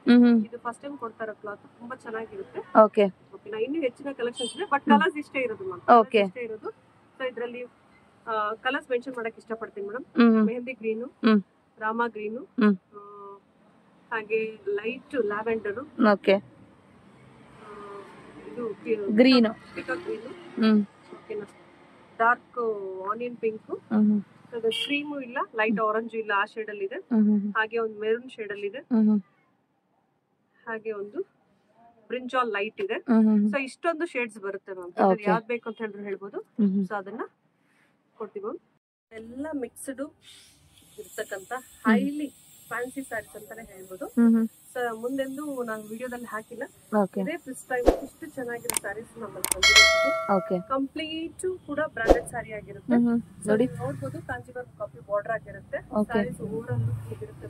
ಇದು ಫಸ್ಟ್ ಟೈಮ್ ಕೊಡ್ತಾ ಇರೋ ಕ್ಲಾತ್. ತುಂಬಾ ಚೆನ್ನಾಗಿರುತ್ತೆ. ಓಕೆ. ಓಕೆನಾ? ಇನ್ನು ಹೆಚ್ಚಿನ ಕಲೆಕ್ಷನ್ಸ್ ಇದೆ, ಬಟ್ ಕಲರ್ಸ್ ಇಷ್ಟೇ ಇರೋದು ಮ್ಯಾಮ್. ಓಕೆ. ಇಷ್ಟೇ ಇರೋದು. ಸೊ ಇದರಲ್ಲಿ ಕಲರ್ಸ್ ಮೆನ್ಷನ್ ಮಾಡಕ್ ಇಷ್ಟಪಡ್ತೀನಿ madam. Mehndi green, Rama green, ಹಾಗೆ ಲೈಟ್ ಲ್ಯಾವೆಂಡರ್, ಓಕೆ, ಇದು ಗ್ರೀನ್, ಪಿಕಾಕ್ ಗ್ರೀನು, ಓಕೆನಾ, ಡಾರ್ಕ್ ಆನಿಯನ್ ಪಿಂಕ್, ಕ್ರೀಮು ಇಲ್ಲ, ಲೈಟ್ ಆರೆಂಜ್ ಇಲ್ಲ, ಆ ಶೇಡ್ ಅಲ್ಲಿ ಇದೆ. ಹಾಗೆ ಒಂದು ಮೆರೂನ್ ಶೇಡ್ ಅಲ್ಲಿ ಇದೆ. ಹಾಗೆ ಒಂದು ಬ್ರಿಂಜಾಲ್ ಲೈಟ್ ಇದೆ. ಸೊ ಇಷ್ಟೊಂದು ಶೇಡ್ಸ್ ಬರುತ್ತೆ ಮ್ಯಾಮ್. ಯಾವ್ದು ಬೇಕು ಅಂತ ಹೇಳಿದ್ರು ಹೇಳ್ಬೋದು. ಸೊ ಅದನ್ನ ಕೊಡ್ತೀವಿ ಮ್ಯಾಮ್. ಎಲ್ಲ ಮಿಕ್ಸ್ಡ್ ಇರ್ತಕ್ಕಂತ ಹೈಲಿ ಫ್ಯಾನ್ಸಿ ಸ್ಯಾರೀಸ್ ಅಂತಾನೆ ಹೇಳ್ಬೋದು. ಸೊ ಮುಂದೆಂದು ನಾನು ವಿಡಿಯೋದಲ್ಲಿ ಹಾಕಿಲ್ಲ. ಇದೇ ಫಸ್ಟ್ ಟೈಮ್ ಇಷ್ಟು ಚೆನ್ನಾಗಿರೋ ಸ್ಯಾರೀಸ್ ನಮ್ಮಲ್ಲಿ ಬಂದಿರೋದು. ಕಂಪ್ಲೀಟ್ ಕೂಡ ಬ್ರಾಂಡೆಡ್ ಸ್ಯಾರಿ ಆಗಿರುತ್ತೆ. ನೋಡ್ಬೋದು ಕಾಂಜೀವರಂ ಕಾಪಿ ಬಾರ್ಡರ್ ಆಗಿರುತ್ತೆ. ಸ್ಯಾರೀಸ್ ಓವರ್ ಇರುತ್ತೆ.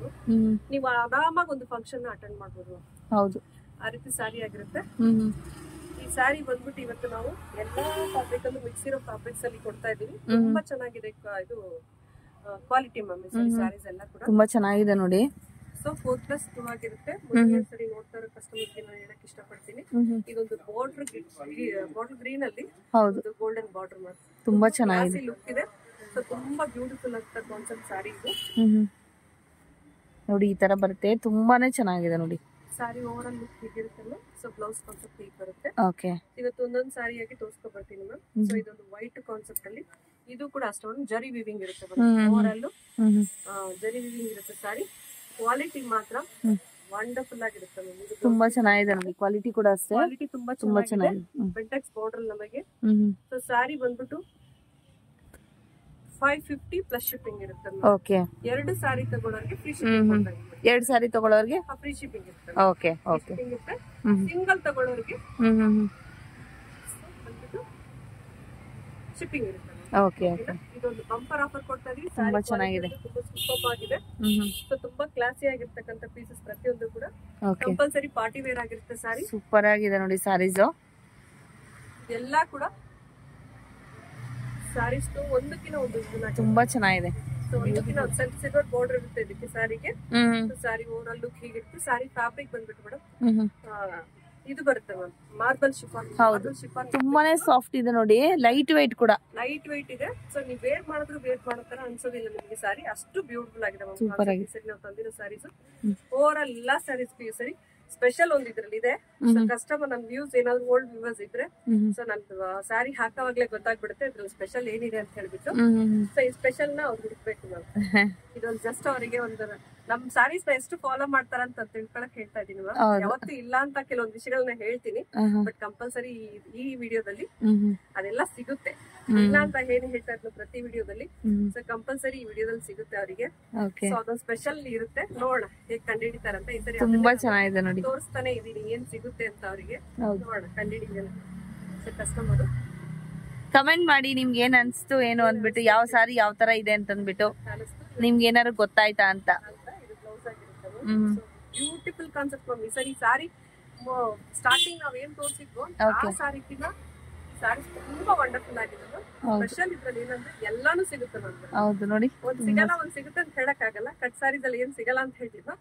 ನೀವು ಆರಾಮಾಗಿ ಒಂದು ಫಂಕ್ಷನ್ ಅಟೆಂಡ್ ಮಾಡ್ಬೋದು. ಹೌದು, ಆ ರೀತಿ ಸ್ಯಾರಿ ಆಗಿರುತ್ತೆ. ಈ ಸ್ಯಾರಿ ಬಂದ್ಬಿಟ್ಟು ಇವತ್ತು ನಾವು ಎಲ್ಲಾ ಫ್ಯಾಬ್ರಿಕ್ ಅಲ್ಲೂ ಮಿಕ್ಸ್ ಇರೋ ಫ್ಯಾಬ್ರಿಕ್ಸ್ ಅಲ್ಲಿ ಕೊಡ್ತಾ ಇದೀವಿ. ತುಂಬಾ ಚೆನ್ನಾಗಿದೆ ಇದು ಕ್ವಾಲಿಟಿ ಮ್ಯಾಮ್. ಸ್ಯಾರೀಸ್ ಎಲ್ಲ ಕೂಡ ತುಂಬಾ ಚೆನ್ನಾಗಿದೆ ನೋಡಿ. ಸೊ 4+2 ಆಗಿರುತ್ತೆ. ಮುಂದಿನ ಸರಿ ನೋಡ್ತಾ ಇರೋ ಕಸ್ಟಮರ್ಸ್ ಗೆ ನಾನು ಹೇಳಕ್ ಇಷ್ಟಪಡ್ತೀನಿ, ಇದೊಂದು ಬಾರ್ಡರ್ ಗ್ರೀನ್ ಅಲ್ಲಿ ಗೋಲ್ಡನ್ ಬಾರ್ಡರ್ ಮಾಡಿ ತುಂಬಾ ಚೆನ್ನಾಗಿದೆ ಲುಕ್ ಇದೆ. ಸೊ ತುಂಬಾ ಬ್ಯೂಟಿಫುಲ್ ಅಂತ ಕಾನ್ಸೆಪ್ಟ್ ಸ್ಯಾರಿ ಇದು ನೋಡಿ. ಈ ತರ ಬರುತ್ತೆ, ತುಂಬಾನೇ ಚೆನ್ನಾಗಿದೆ ನೋಡಿ. ಸಾರಿ ಓವರ್ ಆಲ್ ಲುಕ್ ಹೀಗಿರುತ್ತಲ್ಲ. ಸೊ ಬ್ಲೌಸ್ ಕಾನ್ಸೆಪ್ಟ್ ಹೀಗೆ ಬರುತ್ತೆ. ಓಕೆ, ಇವತ್ತು ಒಂದೊಂದು ಸಾರಿ ಆಗಿ ತೋರಿಸ್ಕೊ ಬರ್ತೀನಿ ಮ್ಯಾಮ್. ಸೊ ಇದೊಂದು ವೈಟ್ ಕಾನ್ಸೆಪ್ಟ್ ಅಲ್ಲಿ, ಇದು ಕೂಡ ಅಷ್ಟೊಂದು ಜರಿ ವಿವಿಂಗ್ ಇರುತ್ತೆ. ಓವರ್ ಆಲ್ ಜರಿ ವಿವಿಂಗ್ ಇರುತ್ತೆ ಸಾರಿ. ಕ್ವಾಲಿಟಿ ಮಾತ್ರ ವಂಡರ್ಫುಲ್ ಆಗಿರುತ್ತೆ ಮ್ಯಾಮ್. ತುಂಬಾ ಚೆನ್ನಾಗಿದೆ ನೋಡಿ. ಕ್ವಾಲಿಟಿ ಕೂಡ ಅಷ್ಟೇ, ಕ್ವಾಲಿಟಿ ತುಂಬಾ ಚೆನ್ನಾಗಿದೆ. ಬೆಂಟೆಕ್ಸ್ ಬಾರ್ಡರ್ ನಮಗೆ. ಸೊ ಸಾರಿ ಬಂದ್ಬಿಟ್ಟು 550 ಪ್ಲಸ್ ಶಿಪ್ಪಿಂಗ್ ಇರುತ್ತೆ. ಓಕೆ, 2 ಸಾರಿ ತಗೊಳ್ಳೋರಿಗೆ ಫ್ರೀ ಶಿಪ್ಪಿಂಗ್. 2 ಸಾರಿ ತಗೊಳ್ಳೋರಿಗೆ ಫ್ರೀ ಶಿಪ್ಪಿಂಗ್ ಇರುತ್ತೆ. ಓಕೆ ಓಕೆ, ಸಿಂಗಲ್ ತಗೊಳ್ಳೋರಿಗೆ ಶಿಪ್ಪಿಂಗ್ ಇರುತ್ತೆ. ಓಕೆ ಓಕೆ, ಇದೊಂದು ಬಂಪರ್ ಆಫರ್ ಕೊಡ್ತಾ ಇದೀವಿ. ತುಂಬಾ ಚೆನ್ನಾಗಿದೆ, ತುಂಬಾ ಸೂಪರ್ ಆಗಿದೆ. ಸೊ ತುಂಬಾ ಕ್ಲಾಸಿ ಆಗಿರ್ತಕ್ಕಂತ ಪೀಸಸ್ ಪ್ರತಿಯೊಂದು ಕೂಡ ಕಂಪಲ್ಸರಿ ಪಾರ್ಟಿ ವೇರ್ ಆಗಿರುತ್ತೆ. ಸಾರಿ ಸೂಪರ್ ಆಗಿದೆ ನೋಡಿ. ಸಾರೀಸ್ ಎಲ್ಲಾ ಕೂಡ ಸಾರೀಸ್ ಒಂದಕ್ಕಿಂತ ಒಂದು ತುಂಬಾ ಚೆನ್ನಾಗಿದೆ. ಸೊ ಒಂದಕ್ಕಿಂತ ಒಂದು ಸಿಲ್ವರ್ ಬಾರ್ಡರ್ ಇರುತ್ತೆ ಇದಕ್ಕೆ ಸಾರಿಗೆ. ಸಾರಿ ಓವರ್ ಆಲ್ ಲುಕ್ ಹೀಗಿರುತ್ತೆ. ಸಾರಿ ಫ್ಯಾಬ್ರಿಕ್ ಬಂದ್ಬಿಟ್ಟು ಮೇಡಮ್ ಇದು ಬರುತ್ತೆ ಮ್ಯಾಮ್, ಮಾರ್ಬಲ್ ಶಿಫಾನ್. ಹೌದು, ಶಿಫಾನ್ ತುಂಬಾನೇ ಸಾಫ್ಟ್ ಇದೆ ನೋಡಿ. ಲೈಟ್ ವೆಯ್ಟ್ ಕೂಡ ಲೈಟ್ ವೆಯ್ಟ್ ಇದೆ. ಸೊ ನೀವು ವೇರ್ ಮಾಡಿದ್ರು ವೇರ್ ಮಾಡೋ ತರ ಅನ್ಸೋದಿಲ್ಲ ನಿಮಗೆ. ಸಾರಿ ಅಷ್ಟು ಬ್ಯೂಟಿಫುಲ್ ಆಗಿದೆ ಮ್ಯಾಮ್. ಸೂಪರ್ ಆಗಿದೆ. ಸರಿ, ನಾವು ತಂದಿರೋ ಸಾರೀಸ್ ಓವರ್ ಆಲ್ ಎಲ್ಲಾ ಸಾರೀಸ್ ಸರಿ ಸ್ಪೆಷಲ್ ಒಂದು ಇದ್ರಲ್ಲಿ ಇದೆ. ಕಸ್ಟಮರ್ ನನ್ ವ್ಯೂಸ್ ಏನಾದ್ರು ಓಲ್ಡ್ ವ್ಯೂವರ್ಸ್ ಇದ್ರೆ ಸೊ ನನ್ ಸ್ಯಾರಿ ಹಾಕೋವಾಗ್ಲೇ ಗೊತ್ತಾಗ್ಬಿಡುತ್ತೆ ಇದ್ರಲ್ಲಿ ಸ್ಪೆಷಲ್ ಏನಿದೆ ಅಂತ ಹೇಳ್ಬಿಟ್ಟು. ಸೊ ಈ ಸ್ಪೆಷಲ್ ನ ಅವ್ರು ಹುಡುಕ್ಬೇಕು ನಾವು. ಇದೊಂದು ಜಸ್ಟ್ ಅವರಿಗೆ ಒಂದು ನಮ್ ಸ್ಯಾರೀಸ್ ನ ಎಷ್ಟು ಫಾಲೋ ಮಾಡ್ತಾರ ಅಂತ ತಿಳ್ಕೊಳಕ್ ಹೇಳ್ತಾ ಇದೀನಿ. ಯಾವತ್ತು ಇಲ್ಲ ಅಂತ ಕೆಲವೊಂದು ವಿಷಯಗಳನ್ನ ಹೇಳ್ತೀನಿ, ಬಟ್ ಕಂಪಲ್ಸರಿ ಈ ವಿಡಿಯೋದಲ್ಲಿ ಅದೆಲ್ಲ ಸಿಗುತ್ತೆ. ಇಲ್ಲ ಅಂತ ಹೇಳಿ ಹೇಳ್ತಾ ಇದ್ರು ಪ್ರತಿ ವಿಡಿಯೋದಲ್ಲಿ. ಸೊ ಕಂಪಲ್ಸರಿ ಈ ವಿಡಿಯೋದಲ್ಲಿ ಸಿಗುತ್ತೆ ಅವರಿಗೆ. ಸೊ ಅದೊಂದು ಸ್ಪೆಷಲ್ ಇರುತ್ತೆ. ನೋಡೋಣ ಹೇಗ್ ಕಂಡುಹಿಡಿತಾರಂತ. ಈ ಸರಿ ತುಂಬಾ ಚೆನ್ನಾಗಿದೆ ನೋಡಿ. ತೋರಿಸ್ತಾನೆ ಇದೀನಿ ಏನ್ ಸಿಗುತ್ತೆ ಅಂತ ಅವರಿಗೆ. ನೋಡೋಣ ಕಂಡುಹಿಡಿದ ಕಸ್ಟಮರ್ ಕಮೆಂಟ್ ಮಾಡಿ ನಿಮ್ಗೆ ಏನ್ ಅನ್ಸ್ತು ಏನು ಅಂದ್ಬಿಟ್ಟು, ಯಾವ ಸಾರಿ ಯಾವ ತರ ಇದೆ ಅಂತ ಅಂದ್ಬಿಟ್ಟು ನಿಮ್ಗೆ ಏನಾದ್ರು ಗೊತ್ತಾಯ್ತಾ ಅಂತ. Beautiful concept ma'am. ಈ ಸರಿ ಸಾರಿ ಸ್ಟಾರ್ಟಿಂಗ್ ನಾವ್ ಏನ್ ತೋರಿಸಿದ್ವು ಆ ಸಾರಿಗಿಂತ ಸಾರಿ ತುಂಬಾ ವಂಡರ್ಫುಲ್ ಆಗಿದೆ. ಸ್ಪೆಷಲ್ ಇದ್ರಲ್ಲಿ ಏನಂದ್ರೆ ಎಲ್ಲಾನು ಸಿಗುತ್ತೆ ನಮ್ಗೆ. ಹೌದು ನೋಡಿ, ಒಂದ್ ಸಿಗಲ್ಲ ಒಂದ್ ಸಿಗುತ್ತೆ ಅಂತ ಹೇಳಕ್ ಆಗಲ್ಲ. ಕಟ್ ಸಾರೀಸ್ ಅಲ್ಲಿ ಏನ್ ಸಿಗಲ್ಲ ಅಂತ ಹೇಳಿದ್ವಾ,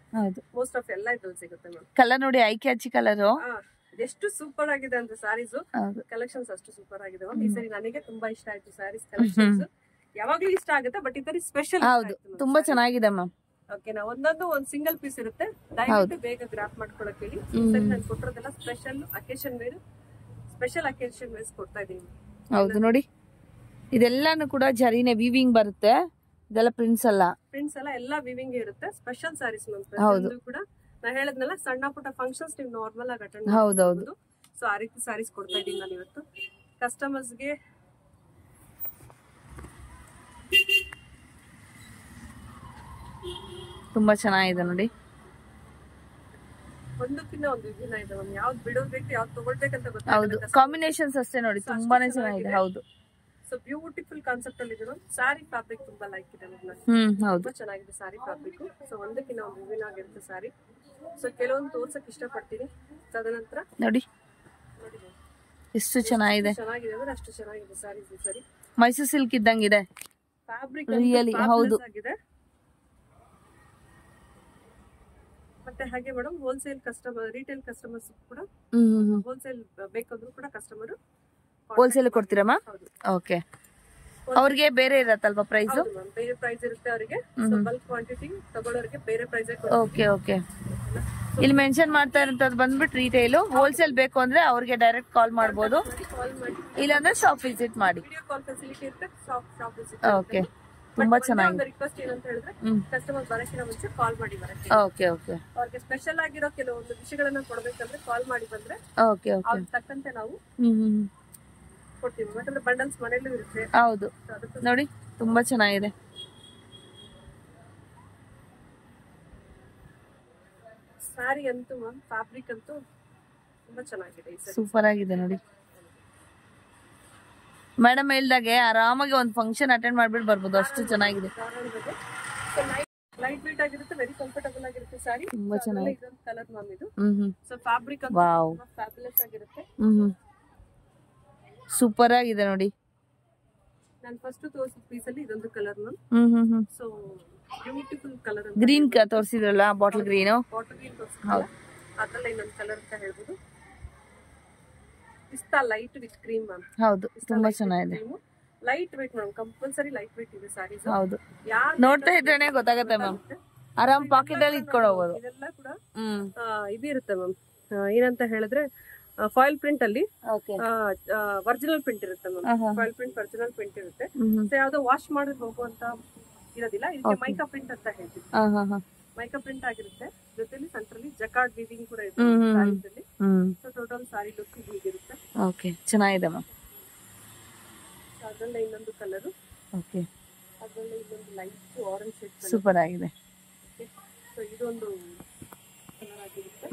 ಮೋಸ್ಟ್ ಆಫ್ ಎಲ್ಲ ಇದ್ರಲ್ಲಿ ಸಿಗುತ್ತೆ ಮ್ಯಾಮ್. ಕಲರ್ ನೋಡಿ, ಐಕೆ ಹಚ್ಚಿ ಕಲರ್ ಎಷ್ಟು ಸೂಪರ್ ಆಗಿದೆ ಅಂದ್ರೆ ಸಾರೀಸ್ ಕಲೆಕ್ಷನ್ಸ್ ಅಷ್ಟು ಸೂಪರ್ ಆಗಿದೆ. ಈ ಸರಿ ನನಗೆ ತುಂಬಾ ಇಷ್ಟ ಆಯ್ತು ಸಾರೀಸ್ ಕಲೆಕ್ಷನ್ಸ್. ಯಾವಾಗ್ಲೂ ಇಷ್ಟ ಆಗುತ್ತೆ, ಬಟ್ ಈ ಸರಿ ಸ್ಪೆಷಲ್. ಹೌದು, ತುಂಬಾ ಚೆನ್ನಾಗಿದೆ ಮ್ಯಾಮ್. ಓಕೆನಾ, ಒಂದ್ ಸಿಂಗಲ್ ಪೀಸ್ ಇರುತ್ತೆ. ದಯವಿಟ್ಟು ಬೇಗ ಗ್ರಾಫ್ ಮಾಡ್ಕೊಳಕ್ ಹೇಳಿ. ಸರಿ ನಾನು ಕೊಟ್ಟಿರೋದೆಲ್ಲ special occasion wear, special occasion wears ಕೊಡ್ತಾ ಇದೀನಿ. ಹೌದು ನೋಡಿ, ಇದೆಲ್ಲಾನು ಕೂಡ ಜರಿನೇ ವೀವಿಂಗ್ ಬರುತ್ತೆ. ಇದೆಲ್ಲ ಪ್ರಿಂಟ್ಸ್ ಅಲ್ಲ ಎಲ್ಲ ವೀವಿಂಗ್ ಇರುತ್ತೆ. ಸ್ಪೆಷಲ್ ಸಾರೀಸ್ ಮ್ಯಾಮ್ ಕೂಡ. ನಾ ಹೇಳದ್ನಲ್ಲ, ಸಣ್ಣ ಪುಟ್ಟ ಫಂಕ್ಷನ್ಸ್ ನೀವು ನಾರ್ಮಲ್ ಆಗಿ ಅಟೆಂಡ್ ಮಾಡಬಹುದು. ಸೊ ಆ ರೀತಿ ಸಾರೀಸ್ ಕೊಡ್ತಾ ಇದೀನಿ ನಾನು ಇವತ್ತು ಕಸ್ಟಮರ್ಸ್ಗೆ. ತುಂಬಾ ಚೆನ್ನಾಗಿದೆ ನೋಡಿ. ಒಂದಕ್ಕಿಂತ ಒಂದು ವಿಭಿನ್ನ ಇದೆ ಮ್ಯಾಮ್. ಯಾವ್ದು ಬಿಡೋಬೇಕು ಯಾವ್ದು ತಗೊಳ್ಬೇಕಂತ ಗೊತ್ತಾಗುತ್ತೆ. ಕಾಂಬಿನೇಷನ್ಸ್ ಅಷ್ಟೇ ನೋಡಿ, ತುಂಬಾನೇ ಚೆನ್ನಾಗಿದೆ. ಹೌದು, ಸೊ ಬ್ಯೂಟಿಫುಲ್ ಕಾನ್ಸೆಪ್ಟ್ ಅಲ್ಲಿ ಇದೆ ಮ್ಯಾಮ್. ಸಾರಿ ಫ್ಯಾಬ್ರಿಕ್ ತುಂಬಾ ಲೈಕ್ ಇದೆ ಮ್ಯಾಮ್. ತುಂಬಾ ಚೆನ್ನಾಗಿದೆ ಸಾರಿ ಫ್ಯಾಬ್ರಿಕ್. ಸೊ ಒಂದಕ್ಕಿಂತ ಒಂದು ವಿಭಿನ್ನ ಆಗಿರುತ್ತೆ ಸಾರಿ. ಸೊ ಕೆಲವೊಂದು ತೋರ್ಸಕ್ ಇಷ್ಟಪಡ್ತೀನಿ. ತದನಂತರ ನೋಡಿ ಎಷ್ಟು ಚೆನ್ನಾಗಿದೆ ಅಂದ್ರೆ ಅಷ್ಟು ಚೆನ್ನಾಗಿದೆ ಸಾರೀಸ್. ಸರಿ, ಮೈಸೂರು ಸಿಲ್ಕ್ ಇದ್ದಂಗಿದೆ ಫ್ಯಾಬ್ರಿಕ್. ರಿಯಲಿ ಹೌದು. ಮತ್ತೆ ಹಾಗೆ madam wholesale customer, retail customers ಕೂಡ ಹೋಲ್ಸೇಲ್ ಬೇಕಂದ್ರೂ ಕೂಡ ಕಸ್ಟಮರ್ ಹೋಲ್ಸೇಲ್ ಕೊಡ್ತೀರಮ್ಮ? ಓಕೆ. ಅವ್ರಿಗೆ ಬೇರೆ ಇರತ್ತಲ್ವಾ ಪ್ರೈಸ್? ಬೇರೆ ಪ್ರೈಸ್ ಇರುತ್ತೆ ಅವರಿಗೆ. ಬಲ್ಕ್ ಕ್ವಾಂಟಿಟಿ ತಗೊಳ್ಳೋರಿಗೆ ಬೇರೆ ಪ್ರೈಸ್. Okay okay. ಇಲ್ಲಿ ಮೆನ್ಷನ್ ಮಾಡ್ತಾ ಇರೋದು ಬಂದ್ಬಿಟ್ಟು ರಿಟೇಲ್. ಹೋಲ್ಸೇಲ್ ಬೇಕು ಅಂದ್ರೆ ಅವ್ರಿಗೆ ಡೈರೆಕ್ಟ್ ಕಾಲ್ ಮಾಡಬಹುದು, ಇಲ್ಲಾಂದ್ರೆ ಶಾಪ್ ವಿಸಿಟ್ ಮಾಡಿ. ವಿಡಿಯೋ ಕಾಲ್ ಫೆಸಿಲಿಟಿ ಇರುತ್ತೆ, ಶಾಪ್ ವಿಸಿಟ್. ಓಕೆ, ತುಂಬಾ ಚೆನ್ನಾಗಿದೆ. ರಿಕ್ವೆಸ್ಟ್ ಏನಂತ ಹೇಳಿದ್ರೆ ಕಸ್ಟಮರ್ ಬರಕ್ಕಿಂತ ಮುಂಚೆ ಕಾಲ್ ಮಾಡಿ ಬರಕ್ಕೆ. Okay okay. ಅವ್ರಿಗೆ ಸ್ಪೆಷಲ್ ಆಗಿರೋ ಕೆಲವೊಂದು ವಿಷಯಗಳನ್ನ ಕೊಡ್ಬೇಕಂದ್ರೆ ಕಾಲ್ ಮಾಡಿ ಬಂದ್ರೆ ಓಕೆ ಓಕೆ ಅದ್ರ ತಕ್ಕಂತೆ ನಾವು ಕೊಡ್ತೀವಿ. ಯಾಕಂದ್ರೆ ಬಂಡಲ್ಸ್ ಮನೆಯಲ್ಲೂ ಇರುತ್ತೆ. ಹೌದು ನೋಡಿ, ತುಂಬಾ ಚೆನ್ನಾಗಿದೆ. ಸ್ಯಾರಿ ಅಂತೂ ಫ್ಯಾಬ್ರಿಕ್ ಅಂತೂ ತುಂಬಾ ಚೆನ್ನಾಗಿದೆ. ಸೂಪರ್ ಆಗಿದೆ ನೋಡಿ. ಮೇಡಮ್ ಹೇಳ್ದಾಗೆ ಆರಾಮಾಗಿ ಒಂದು ಫಂಕ್ಷನ್ ಅಟೆಂಡ್ ಮಾಡ್ಬಿಟ್ಟು ಬರ್ಬೋದು, ಅಷ್ಟು ಚೆನ್ನಾಗಿದೆ. ಲೈಟ್ ವೇಟ್ ಆಗಿರುತ್ತೆ, ವೆರಿ ಕಂಫರ್ಟಬಲ್ ಆಗಿರುತ್ತೆ ಸ್ಯಾರಿ. ತುಂಬಾ ಚೆನ್ನಾಗಿದೆ. ಇದೊಂದು ಕಲರ್ ಮ್ಯಾಮ್ ಇದು. ಸೊ ಫ್ಯಾಬ್ರಿಕ್ ಅಂತೂ ಫ್ಯಾಬುಲಸ್ ಆಗಿರುತ್ತೆ. ಸೂಪರ್ ಆಗಿದೆ ನೋಡಿ. ನಾನು ಫಸ್ಟ್ ತೋರಿಸಿದ ಪೀಸ್ ಅಲ್ಲಿ ಇದೊಂದು colour ma'am. So beautiful colour. Green ತೋರಿಸಿದ್ರಲ್ಲ, ಬಾಟಲ್ ಗ್ರೀನ್. ಬಾಟಲ್ ಗ್ರೀನ್ ತೋರಿಸಿದ್ರಲ್ಲ, ಅದ್ರಲ್ಲಿ ಇನ್ನೊಂದು ಕಲರ್ ಅಂತ ಹೇಳ್ಬೋದು. ಪಿಸ್ತಾ ಲೈಟ್ ವಿತ್ ಕ್ರೀಮ್ ಮ್ಯಾಮ್. ಹೌದು, ತುಂಬಾ ಚೆನ್ನಾಗಿದೆ. Light wait ma'am, compulsory light weight ಇದೆ ಸ್ಯಾರೀಸ್. ಹೌದು, ನೋಡ್ತಾ ಇದ್ರೇನೆ ಗೊತ್ತಾಗುತ್ತೆ ಮ್ಯಾಮ್. ಆರಾಮ್ ಪಾಕೆಟ್ ಅಲ್ಲಿ ಇಟ್ಕೊಂಡು ಹೋಗ್ಬೋದು. ಇದೆಲ್ಲ ಕೂಡ ಇದಿರುತ್ತೆ ಮ್ಯಾಮ್, ಏನಂತ ಹೇಳಿದ್ರೆ ಫಾಯಿಲ್ ಪ್ರಿಂಟ್ ಅಲ್ಲಿ ಒರಿಜಿನಲ್ ಪ್ರಿಂಟ್ ಇರುತ್ತೆ ma'am. Foil print original print ಇರುತ್ತೆ. ಸೊ ಯಾವ್ದೋ ವಾಶ್ ಮಾಡಿ ಹೋಗುವಂತ ಇರೋದಿಲ್ಲ. ಇದಕ್ಕೆ ಮೈಕಾ ಪ್ರಿಂಟ್ ಅಂತ ಹೇಳ್ತೀವಿ. ಮೈಕಾ ಪ್ರಿಂಟ್ ಆಗಿರುತ್ತೆ, ಜೊತೆಲಿ ಸೆಂಟ್ರಲ್ಲಿ ಜಕಾರ್ಡ್ ವೀವಿಂಗ್ ಕೂಡ ಇರುತ್ತೆ. ಸೊ ಟೋಟಲ್ ಸಾರಿ ಲುಕ್ ಹೀಗಿರುತ್ತೆ. ಓಕೆ, ಚೆನ್ನಾಗಿದೆ ಮ್ಯಾಮ್. ಅದರಲ್ಲೇ ಇನ್ನೊಂದು ಕಲರ್. ಓಕೆ, ಅದರಲ್ಲೇ ಇನ್ನೊಂದು ಲೈಟ್ ಆರೆಂಜ್ ಶೇಡ್. ಸೂಪರ್ ಆಗಿದೆ. ಸೊ ಇದೊಂದು ಕಲರ್ ಆಗಿರುತ್ತೆ.